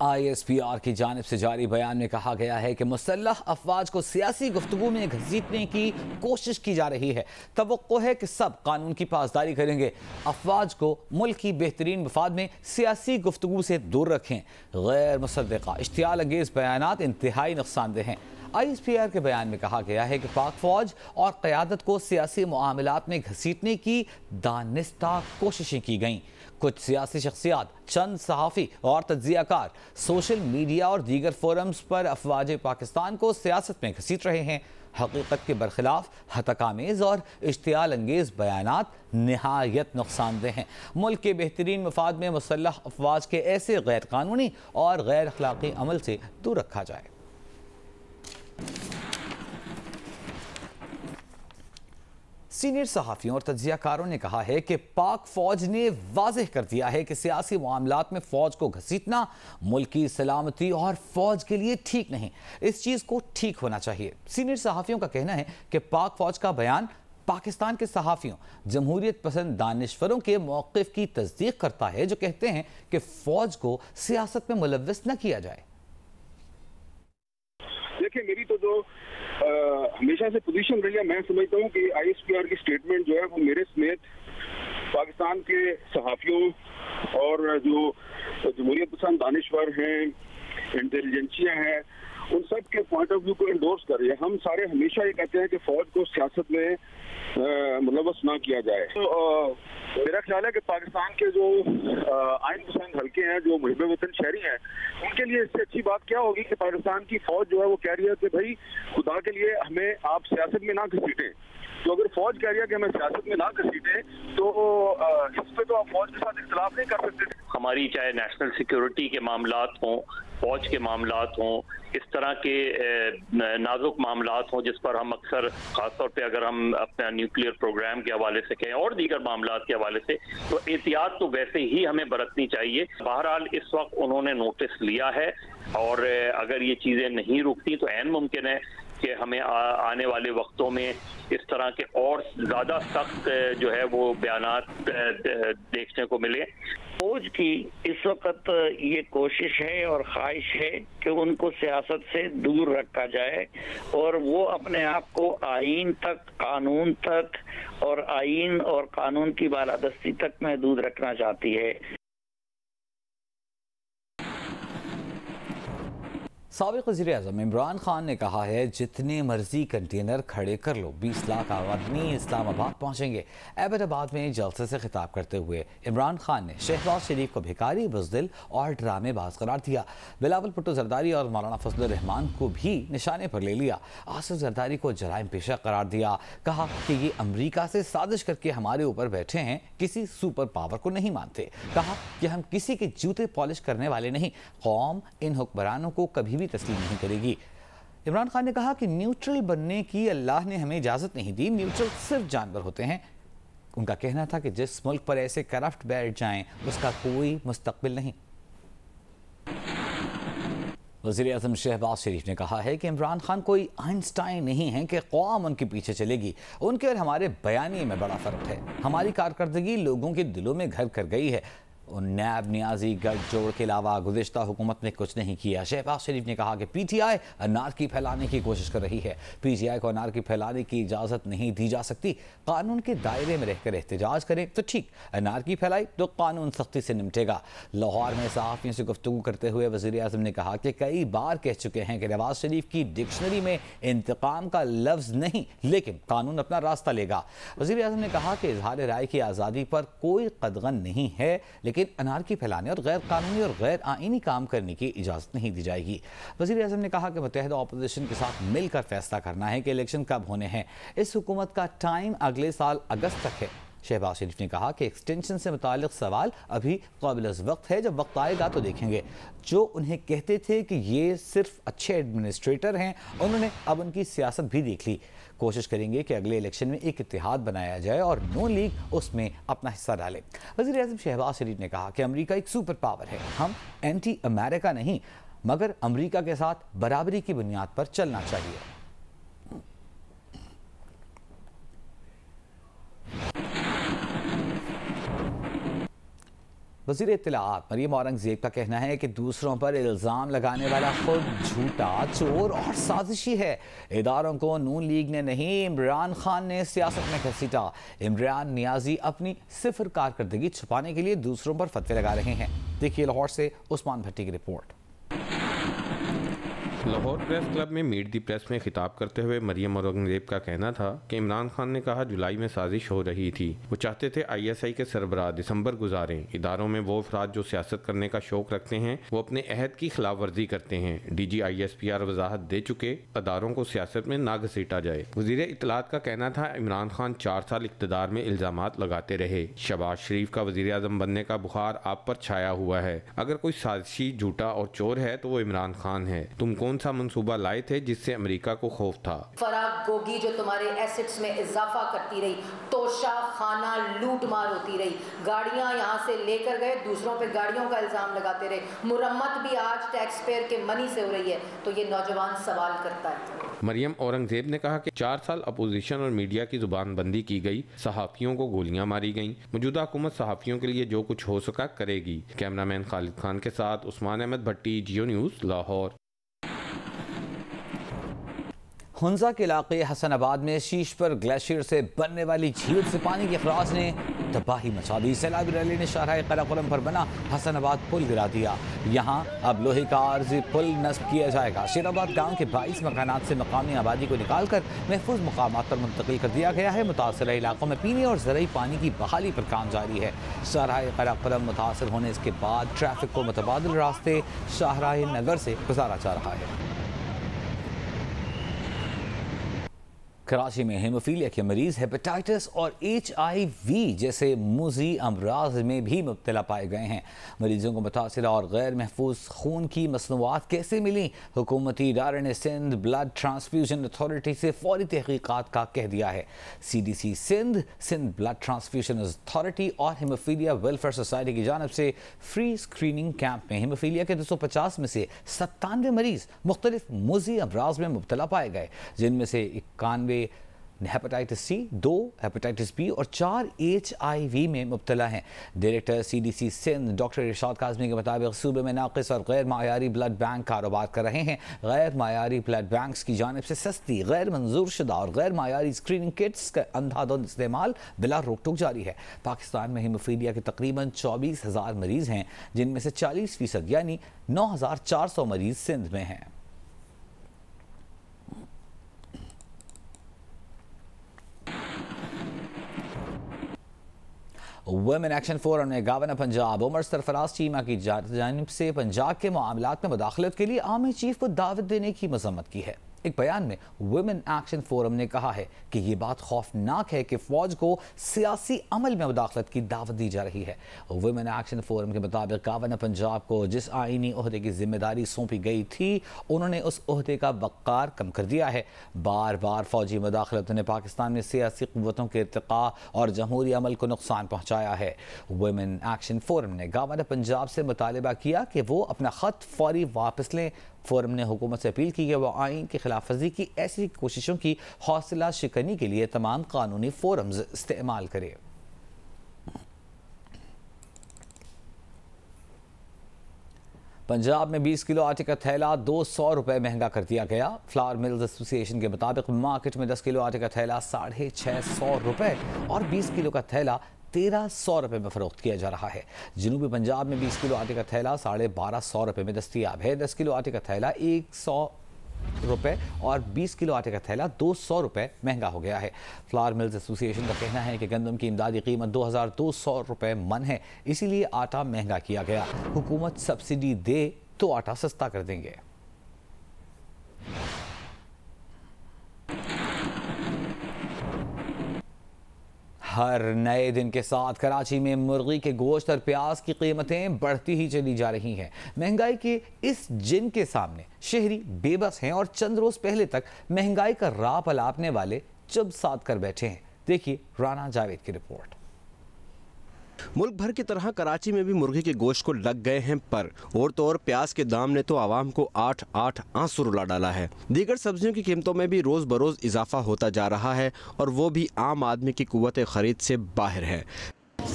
ISPR की जानिब से जारी बयान में कहा गया है कि मुसल्लह अफवाज को सियासी गुफ्तगू में घसीटने की कोशिश की जा रही है। तवक्को है कि सब कानून की पासदारी करेंगे। अफवाज को मुल्क की बेहतरीन मफाद में सियासी गुफ्तगू से दूर रखें। गैर मुसद्दिक़ा इश्तियाल अंगेज़ बयानात इंतहाई नुकसानदेह हैं। ISPR के बयान में कहा गया है कि पाक फौज और क़यादत को सियासी मामलात में घसीटने की दानिस्ता कोशिशें की गईं। कुछ सियासी शख्सियात, चंद सहाफ़ी और तज्ज़ियाकार सोशल मीडिया और दीगर फोरम्स पर अफवाज पाकिस्तान को सियासत में घसीट रहे हैं। हकीकत के बरखिलाफ हतकामेज़ और इश्तियाल अंगेज़ बयानात नहायत नुकसानदेह हैं। मुल्क के बेहतरीन मफाद में मुसल्लह अफवाज के ऐसे गैर कानूनी और गैर अखलाकी अमल से दूर रखा जाए। सीनियर सहाफ़ियों और तज्ज़ियाकारों ने कहा है कि पाक फ़ौज ने वाज़ेह कर दिया है कि सियासी मामलात में फ़ौज को घसीटना मुल्क की सलामती और फ़ौज के लिए ठीक नहीं। इस चीज़ को ठीक होना चाहिए। सीनियर सहाफ़ियों का कहना है कि पाक फ़ौज का बयान पाकिस्तान के सहाफ़ियों, जमहूरियत पसंद दानिश्वरों के मौक़िफ़ की तस्दीक करता है, जो कहते हैं कि फ़ौज को सियासत में मुलव्वस न किया जाए। देखिए, मेरी तो जो हमेशा से पोजीशन रही है, मैं समझता हूँ कि ISPR की स्टेटमेंट जो है वो मेरे समेत पाकिस्तान के सहाफ़ियों और जो जमहूरियत पसंद दानिश्वर हैं, इंटेलिजेंसिया हैं, उन सब के पॉइंट ऑफ व्यू को एंडोर्स कर रही है। हम सारे हमेशा ये कहते हैं कि फौज को सियासत में मुलव्वस ना किया जाए। तो मेरा ख्याल है कि पाकिस्तान के जो आइन पसंद हल्के हैं, जो मुहिब वतन शहरी हैं, उनके लिए इससे अच्छी बात क्या होगी कि पाकिस्तान की फौज जो है वो कह रही है कि भाई खुदा के लिए हमें आप सियासत में ना घसीटें। तो अगर फौज कह रही है कि हमें सियासत में ना घसीटें, तो इस पे तो आप फौज के साथ इख्तिलाफ नहीं कर सकते। हमारी चाहे नेशनल सिक्योरिटी के मामलात हों, फौज के मामलात हों, इस तरह के नाजुक मामलात हों जिस पर हम अक्सर ख़ासतौर पे अगर हम अपना न्यूक्लियर प्रोग्राम के हवाले से कहें और दीगर मामलात के हवाले से, तो एहतियात तो वैसे ही हमें बरतनी चाहिए। बहरहाल इस वक्त उन्होंने नोटिस लिया है और अगर ये चीज़ें नहीं रुकती तो ऐन मुमकिन है कि हमें आने वाले वक्तों में इस तरह के और ज़्यादा सख्त जो है वो बयानात देखने को मिले। फौज की इस वक्त ये कोशिश है और ख्वाहिश है कि उनको सियासत से दूर रखा जाए और वो अपने आप को आईन तक, कानून तक और आईन और कानून की बालादस्ती तक महदूद रखना चाहती है। साबिक़ वज़ीर-ए-आज़म इमरान खान ने कहा है, जितने मर्जी कंटेनर खड़े कर लो, 20 लाख आदमी इस्लामाबाद पहुंचेंगे। एबटाबाद में जलसे से खिताब करते हुए इमरान खान ने शहबाज शरीफ को भिखारी, बुज़दिल और ड्रामेबाज करार दिया। बिलावल भुट्टो ज़रदारी और मौलाना फजलुर रहमान को भी निशाने पर ले लिया। आसिफ ज़रदारी को जराइम पेशा करार दिया। कहा कि ये अमरीका से साजिश करके हमारे ऊपर बैठे हैं, किसी सुपर पावर को नहीं मानते। कहा कि हम किसी के जूते पॉलिश करने वाले नहीं, कौम इन हुक्मरानों को कभी तस्लीम नहीं करेगी। इमरान खान ने कहा कि न्यूट्रल बनने की अल्लाह ने हमें इजाजत नहीं दी, न्यूट्रल सिर्फ जानवर होते हैं। उनका कहना था कि जिस मुल्क पर ऐसे करप्ट बैठ जाएं, उसका कोई मुस्तकबिल नहीं। वज़ीर-ए-आज़म शहबाज शरीफ ने कहा है कि इमरान खान कोई आइंस्टाइन नहीं है कि कौम उनके पीछे चलेगी। उनके और हमारे बयानी में बड़ा फ़र्क है। हमारी कारकर्दगी लोगों के दिलों में घर कर गई है। नैब, नियाजी, गठजोड़ के अलावा गुज़िश्ता हुकूमत ने कुछ नहीं किया। शहबाज शरीफ ने कहा कि PTI अनारकी फैलाने की कोशिश कर रही है। PTI को अनारकी फैलाने की इजाज़त नहीं दी जा सकती। कानून के दायरे में रहकर एहतजाज करें तो ठीक, अनारकी फैलाई तो कानून सख्ती से निपटेगा। लाहौर में सहाफ़ियों से गुफ्तगू करते हुए वज़ीर-ए-आज़म ने कहा कि कई बार कह चुके हैं कि नवाज शरीफ की डिक्शनरी में इंतकाम का लफ्ज़ नहीं, लेकिन कानून अपना रास्ता लेगा। वज़ीर-ए-आज़म ने कहा कि इजहार राय की आज़ादी पर कोई कदगन नहीं है, लेकिन अनारकी फैलाने और गैर कानूनी और गैर आईनी काम करने की इजाज़त नहीं दी जाएगी। वज़ीर-ए-आज़म ने कहा कि मुत्तहिदा अपोजिशन के साथ मिलकर फैसला करना है कि इलेक्शन कब होने हैं। इस हुकूमत का टाइम अगले साल अगस्त तक है। शहबाज शरीफ ने कहा कि एक्सटेंशन से मुताल्लिक़ सवाल अभी काबिल वक्त है, जब वक्त आएगा तो देखेंगे। जो उन्हें कहते थे कि ये सिर्फ अच्छे एडमिनिस्ट्रेटर हैं, उन्होंने अब उनकी सियासत भी देख ली। कोशिश करेंगे कि अगले इलेक्शन में एक इत्तेहाद बनाया जाए और नून लीग उसमें अपना हिस्सा डाले। वज़ीर-ए-आज़म शहबाज शरीफ ने कहा कि अमेरिका एक सुपर पावर है, हम एंटी अमेरिका नहीं, मगर अमेरिका के साथ बराबरी की बुनियाद पर चलना चाहिए। वज़ीर इत्तलाआत मरियम औरंगज़ेब का कहना है कि दूसरों पर इल्ज़ाम लगाने वाला खुद झूठा, चोर और साजिशी है। इदारों को नून लीग ने नहीं, इमरान खान ने सियासत में घसीटा। इमरान नियाजी अपनी सिफर कारकर्दगी छुपाने के लिए दूसरों पर फतवे लगा रहे हैं। देखिए लाहौर से उस्मान भट्टी की रिपोर्ट। लाहौर प्रेस क्लब में मीट दी प्रेस में खिताब करते हुए मरियम औरंगज़ेब का कहना था कि इमरान खान ने कहा जुलाई में साजिश हो रही थी। वो चाहते थे ISI के सरबराह दिसंबर गुजारें। इदारों में वो अफराद जो सियासत करने का शौक रखते हैं वो अपने अहद की खिलाफ वर्जी करते हैं। DG ISPR वजाहत दे चुके, इदारों को सियासत में ना घसीटा जाए। वज़ीर इत्तलाआत का कहना था इमरान खान 4 साल इक़्तिदार में इल्ज़ामात लगाते रहे। शहबाज शरीफ का वज़ीर आज़म बनने का बुखार आप पर छाया हुआ है। अगर कोई साजिशी, झूठा और चोर है तो वो इमरान खान है। तुम कौन सा मंसूबा लाए थे जिससे अमेरिका को खौफ था? फराग गोगी जो तुम्हारे एसेट्स में इजाफा करती रही, तोशा खाना लूट मार होती रही, गाड़ियां यहाँ से लेकर गए, दूसरों पे गाड़ियों का इल्जाम लगाते रहे, मुरम्मत भी आज टैक्स पेयर के मनी से हो रही है, तो ये नौजवान सवाल करता है। मरियम औरंगज़ेब ने कहा कि 4 साल अपोजिशन और मीडिया की जुबान बंदी की गई, सहाफ़ियों को गोलियां मारी गईं। मौजूदा हुकूमत सहाफ़ियों के लिए जो कुछ हो सका करेगी। कैमरामैन खालिद खान के साथ उस्मान अहमद भट्टी, जियो न्यूज़, लाहौर। हुंजा के इलाके हसनाबाद में शीश पर ग्लेशियर से बनने वाली झील से पानी के अखराज ने तबाही मचा दी। सैलाबी रैली ने शाहराह कराकोरम पर बना हसनाबाद पुल गिरा दिया। यहाँ अब लोहे का आर्जी पुल नस्ब किया जाएगा। शेराबाद गांव के 22 मकानात से मकामी आबादी को निकालकर महफूज मकामात पर मुंतकिल कर दिया गया है। मुतासर इलाकों में पीने और ज़रूरी पानी की बहाली पर काम जारी है। शाहराह कराकोरम मुतासर होने के बाद ट्रैफिक को मुतबादिल रास्ते शाहराह नगर से गुजारा जा रहा है। कराची में हेमोफीलिया के मरीज हेपेटाइटिस और HIV जैसे मुज़ी अमराज में भी मुब्तला पाए गए हैं। मरीजों को मुतासिर और गैर महफूज खून की मसनूआत कैसे मिली? हुकूमती इदारे ने सिंध ब्लड ट्रांसफ्यूजन अथॉरिटी से फौरी तहकीकात का कह दिया है। CDC Sindh, Sindh blood transfusion authority और हेमोफीलिया वेलफेयर सोसाइटी की जानब से फ्री स्क्रीनिंग कैंप में हेमोफीलिया के 250 में से 97 मरीज मुख्तलिफ मुज़ी अमराज में मुब्तला पाए गए, जिनमें से 91 हेपेटाइटिस C, 2 हेपेटाइटिस B और 4 HIV में मुब्तला हैं। डायरेक्टर CDC सिंध डॉक्टर इरशाद काज़मी के मुताबिक सूबे में नाक़िस और गैर मायारी ब्लड बैंक कारोबार कर रहे हैं। गैर मायारी ब्लड बैंक्स की जानिब से सस्ती, गैर मंजूर शुदा और गैर मायारी स्क्रीनिंग किट्स का अंधाधुंध इस्तेमाल बिला रोक टोक जारी है। पाकिस्तान में हेमोफीलिया के तकरीबन 24,000 मरीज़ हैं, जिनमें से 40% यानी 9,400 मरीज़ सिंध में हैं। वुमेन एक्शन फोरम ने गवर्नर पंजाब उमर सरफराज चीमा की जानिब से पंजाब के मामलात में मुदाखलत के लिए आर्मी चीफ को दावत देने की मजम्मत की है। एक बयान में वुमेन एक्शन फोरम ने कहा है कि ये बात खौफनाक है कि फौज को सियासी अमल में मुदाखलत की दावत दी जा रही है। वुमेन एक्शन फोरम के मुताबिक गवर्नर पंजाब को जिस आईनी ओहदे की जिम्मेदारी सौंपी गई थी, उन्होंने उस ओहदे का वक़ार कम कर दिया है। बार बार फौजी मुदाखलत ने पाकिस्तान में सियासी क़ुव्वतों के इर्तिक़ा और जमहूरी अमल को नुकसान पहुँचाया है। वुमेन एक्शन फोरम ने गवर्नर पंजाब से मुतालबा किया कि वो अपना ख़त फौरी वापस लें। फोरम ने हुकूमत से अपील की कि वह आइन की खिलाफ वर्जी की ऐसी कोशिशों की हौसला शिकनी के लिए तमाम कानूनी फोरम्स इस्तेमाल करे। पंजाब में 20 किलो आटे का थैला 200 रुपये महंगा कर दिया गया। फ्लावर मिल्स एसोसिएशन के मुताबिक मार्केट में 10 किलो आटे का थैला 650 रुपये और 20 किलो का थैला 1300 रुपये में फरोख्त किया जा रहा है। जनूबी पंजाब में 20 किलो आटे का थैला 1250 रुपये में दस्तियाब है। 10 किलो आटे का थैला 100 रुपये और 20 किलो आटे का थैला 200 रुपये महंगा हो गया है। फ्लावर मिल्स एसोसिएशन का कहना है कि गंदम की इमदादी कीमत 2200 रुपये मन है, इसीलिए आटा महंगा किया गया। हुकूमत सब्सिडी दे तो आटा सस्ता कर देंगे। हर नए दिन के साथ कराची में मुर्गी के गोश्त और प्याज की कीमतें बढ़ती ही चली जा रही हैं। महंगाई के इस जिन के सामने शहरी बेबस हैं और चंद रोज पहले तक महंगाई का राह अलापने वाले चुप साध कर बैठे हैं। देखिए राना जावेद की रिपोर्ट। मुल्क भर की तरह कराची में भी मुर्गी के गोश्त को लग गए हैं पर और तो और प्याज के दाम ने तो आवाम को 8 आंसू रुला डाला है। दीगर सब्जियों की कीमतों में भी रोज बरोज इजाफा होता जा रहा है और वो भी आम आदमी की कुव्वत खरीद से बाहर है।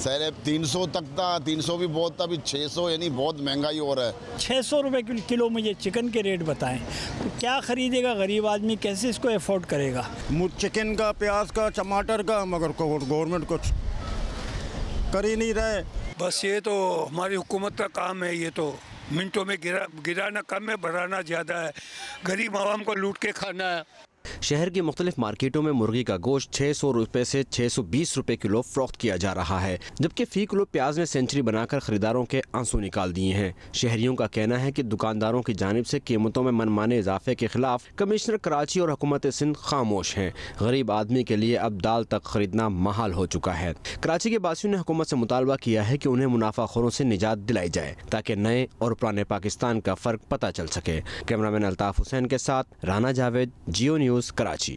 पहले 300 तक था, 300 भी बहुत था, अभी 600, यानी बहुत महंगाई हो रहा है। 600 रुपये किलो मुझे चिकन के रेट बताएं तो क्या ख़रीदेगा गरीब आदमी, कैसे इसको अफोर्ड करेगा? चिकन का, प्याज का, टमाटर का, मगर गवर्नमेंट कुछ कर ही नहीं रहे। बस ये तो हमारी हुकूमत का काम है, ये तो मिनटों में गिराना कम है, बढ़ाना ज़्यादा है, गरीब आवाम को लूट के खाना है। शहर की मुख्तलिफ मार्केटों में मुर्गी का गोश्त 600 रुपये से 620 रुपये किलो फरोख्त किया जा रहा है, जबकि फी किलो प्याज ने सेंचुरी बनाकर खरीदारों के आंसू निकाल दिए हैं। शहरियों का कहना है कि दुकानदारों की जानिब से कीमतों में मनमाने इजाफे के खिलाफ कमिश्नर कराची और हुकूमत सिंध खामोश हैं। गरीब आदमी के लिए अब दाल तक खरीदना महाल हो चुका है। कराची के बासियों ने हुकूमत से मुतालबा किया है कि उन्हें मुनाफाखोरों से निजात दिलाई जाए ताकि नए और पुराने पाकिस्तान का फ़र्क पता चल सके। कैमरामैन अल्ताफ हुसैन के साथ राना जावेद, जियो न्यूज़, कराची।